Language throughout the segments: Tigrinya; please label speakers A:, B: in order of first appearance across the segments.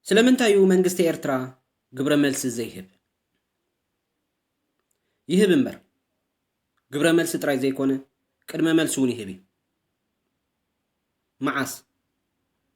A: ስለምንታዩ መንግስቲ ኤርትራ ግብረ መልስ ዘይህብ ይህብ እምበር ግብረ መልስ ጥራይ ዘይኮነ ቅድመ መልስ እውን ይህብ መዓስ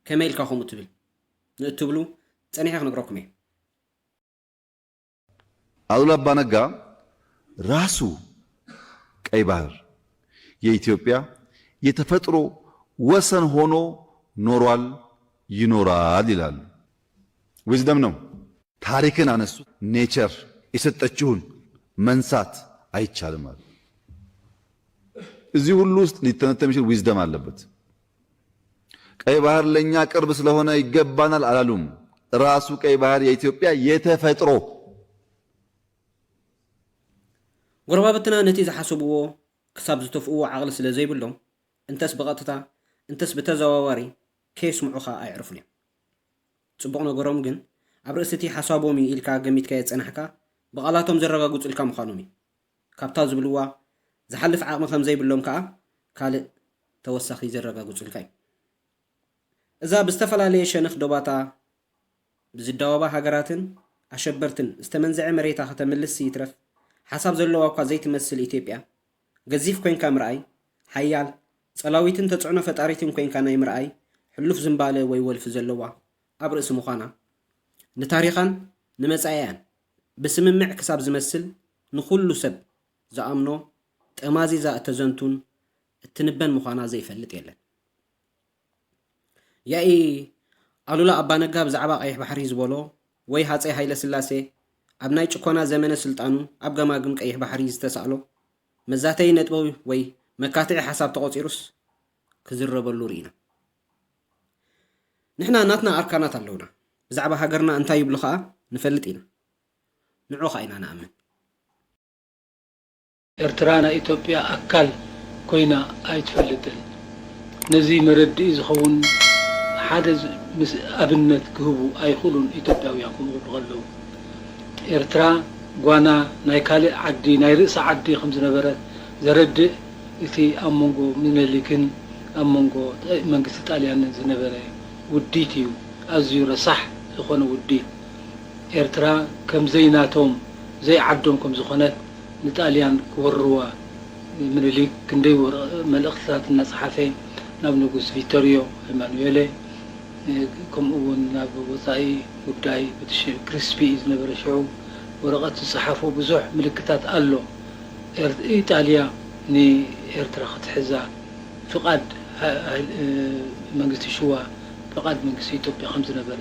A: ከመይ ኢልካ ከምኡ ትብል ንእትብሉ ፀኒሐ ክነግረኩም እየ።
B: አሉላ አባ ነጋ ራሱ ቀይ ባህር የኢትዮጵያ የተፈጥሮ ወሰን ሆኖ ኖሯል ይኖራል ይላሉ። ዊዝደም ነው። ታሪክን አነሱ። ኔቸር የሰጠችውን መንሳት አይቻልም አሉ። እዚህ ሁሉ ውስጥ ሊተነተን የሚችል ዊዝደም አለበት። ቀይ ባህር ለኛ ቅርብ ስለሆነ ይገባናል አላሉም። ራሱ ቀይ ባህር የኢትዮጵያ የተፈጥሮ
A: ጎረባብትና ነቲ ዝሓስብዎ ክሳብ ዝተፍእዎ ዓቕሊ ስለ ዘይብሎም እንተስ ብቐጥታ እንተስ ብተዘዋዋሪ ከየስምዑኻ ኣይዕርፉን እዮም። ጽቡቕ ነገሮም ግን ኣብ ርእሲ እቲ ሓሳቦም ኢልካ ገሚትካ የጸናሕካ ብቓላቶም ዘረጋግጹልካ ምዃኖም እዩ። ካብታ ዝብልዋ ዝሓልፍ ዓቕሚ ከም ዘይብሎም ከዓ ካልእ ተወሳኺ ዘረጋግጹልካ እዩ። እዛ ብዝተፈላለየ ሸነኽ ዶባታ ብዝዳወባ ሃገራትን ኣሸበርትን ዝተመንዝዐ መሬታ ከተምልስ ይትረፍ ሓሳብ ዘለዋ እኳ ዘይትመስል ኢትዮጵያ ገዚፍ ኮንካ ምርኣይ ሓያል ጸላዊትን ተጽዕኖ ፈጣሪትን ኮንካ ናይ ምርኣይ ሕሉፍ ዝምባለ ወይ ወልፊ ዘለዋ ኣብ ርእሲ ምዃና ንታሪኻን ንመጻእያን ብስምምዕ ክሳብ ዝመስል ንኹሉ ሰብ ዝኣምኖ ጠማዚዛ እተዘንቱን እትንበን ምዃና ዘይፈልጥ የለን። ያኢ ኣሉላ ኣባ ነጋ ብዛዕባ ቀይሕ ባሕሪ ዝበሎ ወይ ሃፀይ ሃይለ ስላሴ ኣብ ናይ ጭኮና ዘመነ ስልጣኑ ኣብ ገማግም ቀይሕ ባሕሪ ዝተሳእሎ መዛተይ ነጥቢ ወይ መካትዒ ሓሳብ ተቆፂሩስ ክዝረበሉ ርኢና። ንሕና ናትና ኣርካናት ኣለውና። ብዛዕባ ሃገርና እንታይ ይብሉ ከዓ ንፈልጥ ኢና። ንዑ ከዓ ኢና ንኣምን።
C: ኤርትራ ናይ ኢትዮጵያ ኣካል ኮይና ኣይትፈልጥን። ነዚ መረድኢ ዝኸውን ሓደ ኣብነት ክህቡ ኣይኽእሉን ኢትዮጵያውያን ክምቕሉ ከለዉ። ኤርትራ ጓና ናይ ካልእ ዓዲ ናይ ርእሲ ዓዲ ከም ዝነበረት ዘረድእ እቲ ኣብ መንጎ ምኒልክን ኣብ መንጎ መንግስቲ ጣልያንን ዝነበረ ውዲት እዩ። ኣዝዩ ረሳሕ ዝኾነ ውዲት ኤርትራ ከም ዘይናቶም ዘይዓዶም ከም ዝኾነት ንጣልያን ክወርዋ ምኒልክ ክንደይ መልእኽትታት እናፀሓፈ ናብ ንጉስ ቪክቶሪዮ ኤማኑኤለ ከምኡ እውን ናብ ወፃኢ ጉዳይ ክሪስፒ ዝነበረ ሽዑ ወረቐት ዝፀሓፎ ብዙሕ ምልክታት ኣሎ። ኢጣልያ ንኤርትራ ክትሕዛ ፍቓድ መንግስቲ ሽዋ ፍቓድ መንግስቲ ኢትዮጵያ ከም ዝነበረ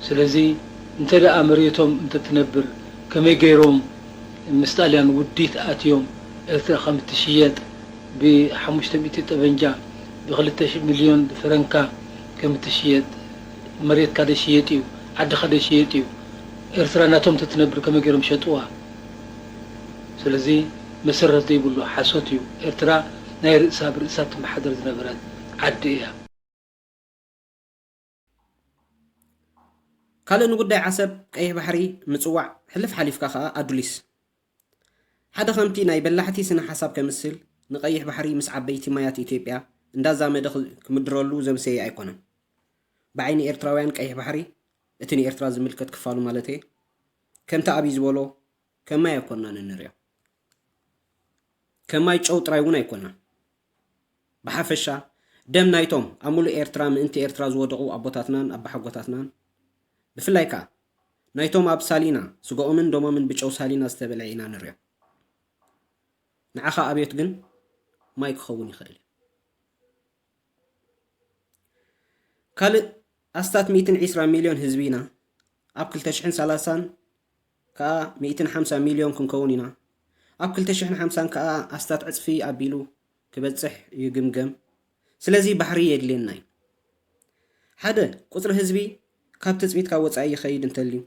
C: ስለዚ እንተ ደኣ መሬቶም እንተትነብር ከመይ ገይሮም ምስ ጣልያን ውዲት ኣትዮም ኤርትራ ከም እትሽየጥ ብ500 ጠበንጃ ብ2 ሚልዮን ፍረንካ ከም እትሽየጥ መሬትካ ደሽየጥ እዩ ዓድኻ ደሽየጥ እዩ ኤርትራ ናቶም እትትነብር ከመይ ገይሮም ሸጥዋ። ስለዚ መሰረት ዘይብሉ ሓሶት እዩ። ኤርትራ ናይ ርእሳ ብርእሳ ትመሓደር ዝነበረት ዓዲ እያ።
A: ካልእ ንጉዳይ ዓሰብ ቀይሕ ባሕሪ ምፅዋዕ ሕልፍ ሓሊፍካ ከዓ ኣዱሊስ ሓደ ከምቲ ናይ በላሕቲ ስነ ሓሳብ ከምስል ንቀይሕ ባሕሪ ምስ ዓበይቲ ማያት ኢትዮጵያ እንዳዛመደ ክምድረሉ ዘምሰየ ኣይኮነን። ብዓይኒ ኤርትራውያን ቀይሕ ባሕሪ እቲ ንኤርትራ ዝምልከት ክፋሉ ማለት እየ ከምቲ ኣብይ ዝበሎ ከማይ ኣይኮንናን እንሪኦ። ከማይ ጨው ጥራይ እውን ኣይኮንናን። ብሓፈሻ ደም ናይቶም ኣብ ሙሉእ ኤርትራ ምእንቲ ኤርትራ ዝወደቑ ኣቦታትናን ኣባሓጎታትናን ብፍላይ ከዓ ናይቶም ኣብ ሳሊና ስግኦምን ደሞምን ብጨው ሳሊና ዝተበልዐ ኢና ንሪኦ። ንዓኻ ኣብዮት ግን ማይ ክኸውን ይኽእል እዩ። ካልእ ኣስታት 120 ሚልዮን ህዝቢ ኢና ኣብ 2030 ከዓ 150 ሚልዮን ክንከውን ኢና። ኣብ 2050 ከዓ ኣስታት ዕፅፊ ኣቢሉ ክበፅሕ ይግምገም። ስለዚ ባሕሪ የድልየና እዩ። ሓደ ቁፅሪ ህዝቢ ካብ ትፅቢትካ ወፃኢ ይኸይድ እንተልዩ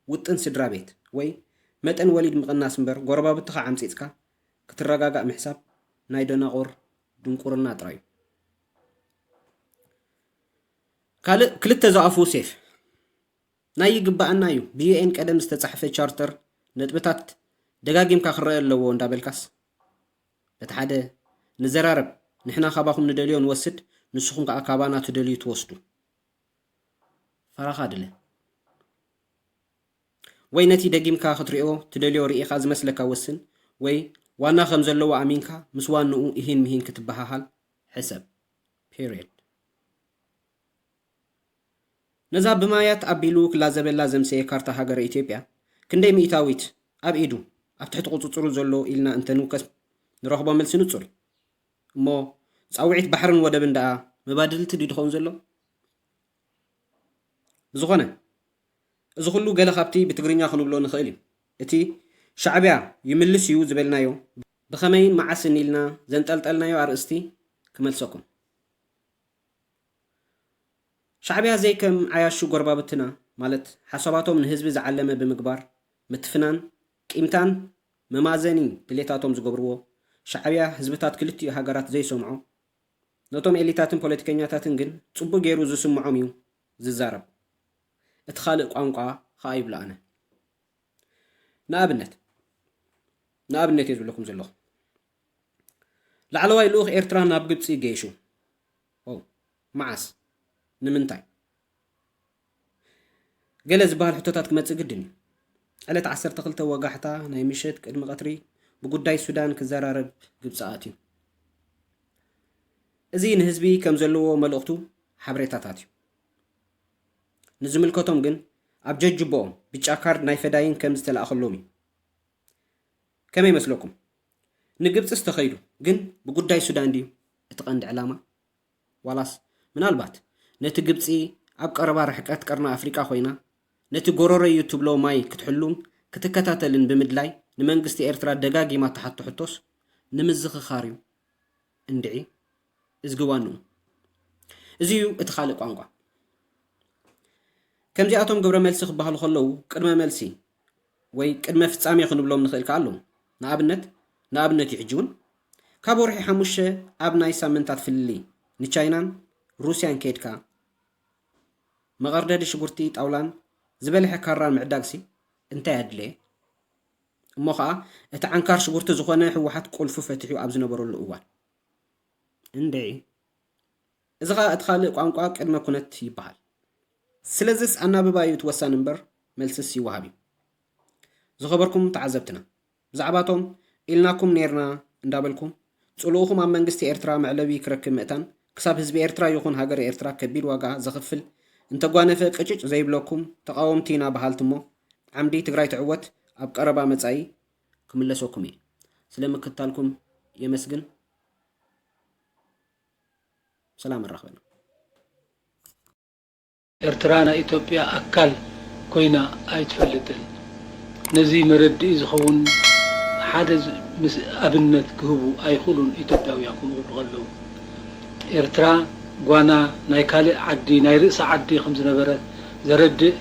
A: ውጥን ስድራ ቤት ወይ መጠን ወሊድ ምቕናስ እምበር ጎረባብትኻ ዓምፂፅካ ክትረጋጋእ ምሕሳብ ናይ ደናቑር ድንቁርና ጥራዩ። ካልእ ክልተ ዝኣፉ ሴፍ ናይ ይግባአና እዩ ብዩኤን ቀደም ዝተፃሕፈ ቻርተር ነጥብታት ደጋጊምካ ክረአ ኣለዎ እንዳበልካስ በቲ ሓደ ንዘራረብ ንሕና ካባኹም ንደልዮ ንወስድ ንስኹም ከዓ ካባና ትደልዩ ትወስዱ ፈራኻ ድለ ወይ ነቲ ደጊምካ ክትሪኦ ትደልዮ ርኢኻ ዝመስለካ ወስን ወይ ዋና ከም ዘለዎ ኣሚንካ ምስ ዋንኡ ይህን ምሂን ክትበሃሃል ሕሰብ ፔሪየድ ነዛ ብማያት ኣቢሉ ክላዘበላ ዘምሰየ ካርታ ሃገረ ኢትዮጵያ ክንደይ ሚእታዊት ኣብ ኢዱ ኣብ ትሕቲ ቁፅፅሩ ዘሎ ኢልና እንተንውከስ ንረኽቦ መልሲ ንጹር እሞ ፃውዒት ባሕርን ወደብን ደኣ መባድልቲ ድድኸውን ዘሎ ዝኾነ እዚ ኩሉ ገለ ካብቲ ብትግርኛ ክንብሎ ንኽእል እዩ እቲ ሻዕብያ ይምልስ እዩ ዝበልናዮ ብኸመይን መዓስን ኢልና ዘንጠልጠልናዮ ኣርእስቲ ክመልሰኩም ሻዕብያ ዘይከም ዓያሹ ጎረባብትና ማለት ሓሳባቶም ንህዝቢ ዝዓለመ ብምግባር ምትፍናን ቂምታን መማዘኒ ድሌታቶም ዝገብርዎ ሻዕብያ ህዝብታት ክልቲኡ ሃገራት ዘይሰምዖ ነቶም ኤሊታትን ፖለቲከኛታትን ግን ጽቡቕ ገይሩ ዝስምዖም እዩ ዝዛረብ እቲ ካልእ ቋንቋ ከዓ ይብላኣነ ንኣብነት እየ ዝብለኩም ዘለኹ ላዕለዋይ ልኡኽ ኤርትራ ናብ ግብፂ ገይሹ መዓስ ንምንታይ ገለ ዝበሃል ሕቶታት ክመጽእ ግድን እዩ ዕለት 12 ወጋሕታ ናይ ምሸት ቅድሚ ቀትሪ ብጉዳይ ሱዳን ክዘራረብ ግብፂ ኣትዩ እዚ ንህዝቢ ከም ዘለዎ መልእኽቱ ሓበሬታታት እዩ ንዝምልከቶም ግን ኣብ ጀጅቦኦም ብጫ ካርድ ናይ ፈዳይን ከም ዝተለኣኸሎም እዩ ከመይ መስለኩም ንግብፂ ዝተኸይዱ ግን ብጉዳይ ሱዳን ድዩ እቲ ቀንዲ ዕላማ ዋላስ ምናልባት ነቲ ግብፂ ኣብ ቀረባ ርሕቀት ቀርና ኣፍሪቃ ኮይና ነቲ ጎረሮ እዩ ትብሎ ማይ ክትሕሉን ክትከታተልን ብምድላይ ንመንግስቲ ኤርትራ ደጋጊማ ተሓቶ ሕቶስ ንምዝኽኻር እዩ እንድዒ እዝግዋንኡ እዚ እዩ እቲ ካልእ ቋንቋ ከምዚኣቶም ግብረ መልሲ ክበሃሉ ከለዉ ቅድመ መልሲ ወይ ቅድመ ፍጻሜ ክንብሎም ንኽእል ከ ኣለዉ ንኣብነት እዩ ሕጂ እውን ካብ ወርሒ 5 ኣብ ናይ ሳምንታት ፍልሊ ንቻይናን ሩስያን ከይድካ መቐርደዲ ሽጉርቲ ጣውላን ዝበልሐ ካራን ምዕዳግሲ እንታይ ኣድለየ እሞ ከዓ እቲ ዓንካር ሽጉርቲ ዝኾነ ሕወሓት ቁልፉ ፈትሑ ኣብ ዝነበረሉ እዋን እንድዒ እዚ ከዓ እቲ ካልእ ቋንቋ ቅድመ ኩነት ይበሃል ስለዚስ ኣናብባ እዩ ትወሳን እምበር መልስስ ይወሃብ እዩ ዝኸበርኩም ተዓዘብትና ብዛዕባቶም ኢልናኩም ነርና እንዳበልኩም ጽልኡኹም ኣብ መንግስቲ ኤርትራ መዕለቢ ክረክብ ምእታን ክሳብ ህዝቢ ኤርትራ ይኹን ሃገር ኤርትራ ከቢድ ዋጋ ዘኽፍል እንተጓነፈ ቅጭጭ ዘይብለኩም ተቃወምቲ ኢና በሃልቲ እሞ ዓምዲ ትግራይ ትዕወት ኣብ ቀረባ መጻኢ ክምለሰኩም እየ ስለምክታልኩም የመስግን ሰላም ረኸበና
C: ኤርትራ ናይ ኢትዮጵያ ኣካል ኮይና ኣይትፈልጥን ነዚ መረድኢ ዝኸውን ሓደ ኣብነት ክህቡ ኣይኽእሉን ኢትዮጵያውያን ከምኡ ከለዉ ኤርትራ ጓና ናይ ካልእ ዓዲ ናይ ርእሲ ዓዲ ከም ዝነበረ ዘረድእ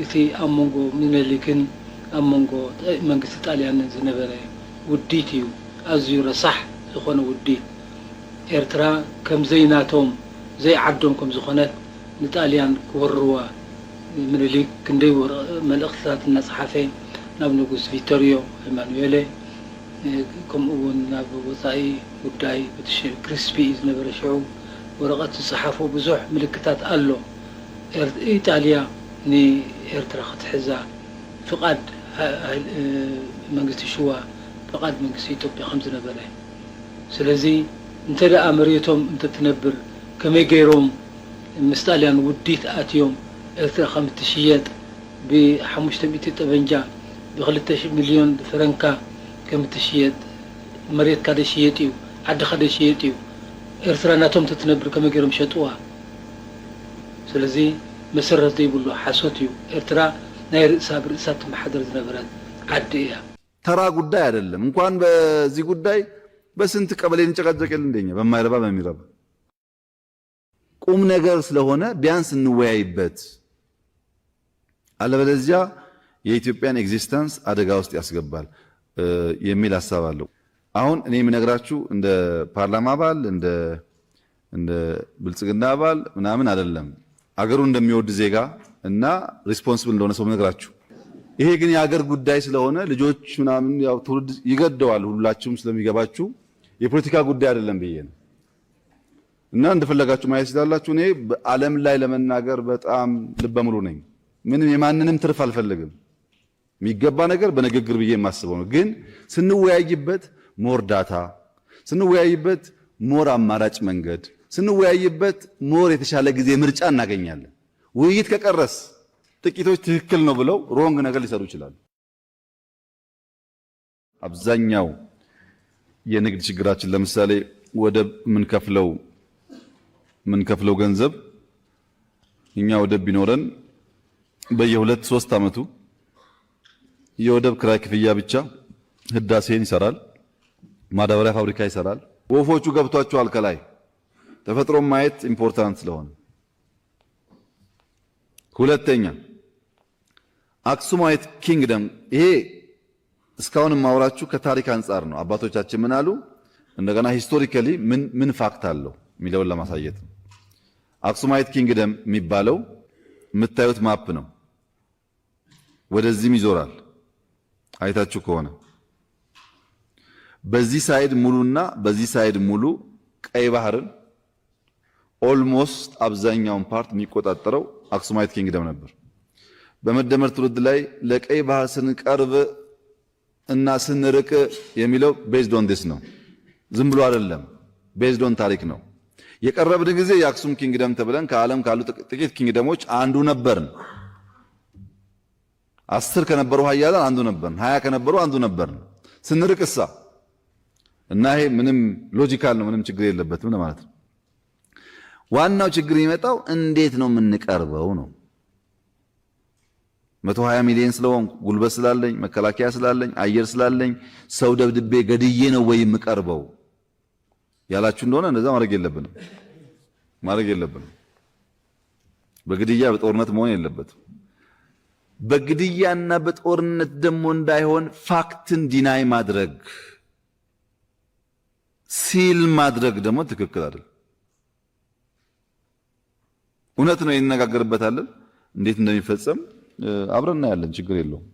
C: እቲ ኣብ መንጎ ምኒልክን ኣብ መንጎ መንግስቲ ጣልያንን ዝነበረ ውዲት እዩ ኣዝዩ ረሳሕ ዝኾነ ውዲት ኤርትራ ከም ዘይናቶም ዘይዓዶም ከም ዝኾነት ንጣልያን ክወርዋ ምኒልክ ክንደይ መልእኽትታት እናፀሓፈ ናብ ንጉስ ቪክቶሪዮ ኤማኑኤሌ ከምኡ እውን ናብ ወፃኢ ጉዳይ ክሪስፒ ዝነበረ ሽዑ ወረቐት ዝፀሓፉ ብዙሕ ምልክታት ኣሎ ኢጣልያ ንኤርትራ ክትሕዛ ፍቃድ መንግስቲ ሽዋ ፍቃድ መንግስቲ ኢትዮጵያ ከም ዝነበረ ስለዚ እንተ ደኣ መሬቶም እንተትነብር ከመይ ገይሮም ምስ ጣልያን ውዲት ኣትዮም ኤርትራ ከም እትሽየጥ ብ500 ጠበንጃ ብ2 ሚልዮን ፍረንካ ከም እትሽየጥ መሬት ካደ ሽየጥ እዩ ዓዲ ካደ ሽየጥ እዩ ኤርትራ ናቶም ተትነብር ከመይ ገይሮም ሸጥዋ ስለዚ መሰረት ዘይብሉ ሓሶት እዩ ኤርትራ ናይ ርእሳ ብርእሳ ትመሓደር ዝነበረት ዓዲ እያ
B: ተራ ጉዳይ አይደለም እንኳን በዚህ ጉዳይ በስንት ቀበሌ እንጨቀጨቀል እንደኛ በማይረባ በሚረባ ቁም ነገር ስለሆነ ቢያንስ እንወያይበት አለበለዚያ የኢትዮጵያን ኤግዚስተንስ አደጋ ውስጥ ያስገባል የሚል ሐሳብ አለው አሁን እኔ የምነግራችሁ እንደ ፓርላማ አባል እንደ ብልጽግና አባል ምናምን አይደለም አገሩ እንደሚወድ ዜጋ እና ሪስፖንሲብል እንደሆነ ሰው ምነግራችሁ ይሄ ግን የአገር ጉዳይ ስለሆነ ልጆች ምናምን ያው ትውልድ ይገደዋል ሁላችሁም ስለሚገባችሁ የፖለቲካ ጉዳይ አይደለም ብዬ ነው እና እንደፈለጋችሁ ማየት ይችላልላችሁ እኔ በዓለም ላይ ለመናገር በጣም ልበ ሙሉ ነኝ ምንም የማንንም ትርፍ አልፈልግም የሚገባ ነገር በንግግር ብዬ የማስበው ነው። ግን ስንወያይበት ሞር ዳታ፣ ስንወያይበት ሞር አማራጭ መንገድ፣ ስንወያይበት ሞር የተሻለ ጊዜ ምርጫ እናገኛለን። ውይይት ከቀረስ ጥቂቶች ትክክል ነው ብለው ሮንግ ነገር ሊሰሩ ይችላሉ። አብዛኛው የንግድ ችግራችን ለምሳሌ ወደብ የምንከፍለው ገንዘብ እኛ ወደብ ቢኖረን በየሁለት ሶስት ዓመቱ የወደብ ክራይ ክፍያ ብቻ ህዳሴን ይሰራል፣ ማዳበሪያ ፋብሪካ ይሰራል። ወፎቹ ገብቷቸዋል ከላይ ተፈጥሮ ማየት ኢምፖርታንት ስለሆነ። ሁለተኛ አክሱማይት ኪንግደም፣ ይሄ እስካሁን ማውራችሁ ከታሪክ አንጻር ነው። አባቶቻችን ምን አሉ፣ እንደገና ሂስቶሪካሊ ምን ፋክት አለው የሚለውን ለማሳየት ነው። አክሱማይት ኪንግደም የሚባለው የምታዩት ማፕ ነው። ወደዚህም ይዞራል አይታችሁ ከሆነ በዚህ ሳይድ ሙሉና በዚህ ሳይድ ሙሉ ቀይ ባህርን ኦልሞስት አብዛኛውን ፓርት የሚቆጣጠረው አክሱማይት ኪንግደም ነበር። በመደመር ትውልድ ላይ ለቀይ ባህር ስንቀርብ እና ስንርቅ የሚለው ቤዝድ ኦን ዲስ ነው። ዝም ብሎ አይደለም፣ ቤዝድ ኦን ታሪክ ነው። የቀረብን ጊዜ የአክሱም ኪንግደም ተብለን ከዓለም ካሉ ጥቂት ኪንግደሞች አንዱ ነበርን። 10 ከነበሩ ኃያላን አንዱ ነበርን። 20 ከነበሩ አንዱ ነበርን። ስንርቅሳ እና ይሄ ምንም ሎጂካል ነው፣ ምንም ችግር የለበትም ለማለት ነው። ዋናው ችግር የሚመጣው እንዴት ነው የምንቀርበው ነው። 120 ሚሊዮን ስለሆንኩ ጉልበት ስላለኝ መከላከያ ስላለኝ አየር ስላለኝ ሰው ደብድቤ ገድዬ ነው ወይ የምቀርበው ያላችሁ እንደሆነ እንደዛ ማድረግ የለብንም። በግድያ በጦርነት መሆን የለበትም። በግድያና በጦርነት ደግሞ እንዳይሆን ፋክትን ዲናይ ማድረግ ሲል ማድረግ ደግሞ ትክክል አይደል። እውነት ነው፣ ይነጋገርበታለን። እንዴት እንደሚፈጸም አብረን እናያለን። ችግር የለውም።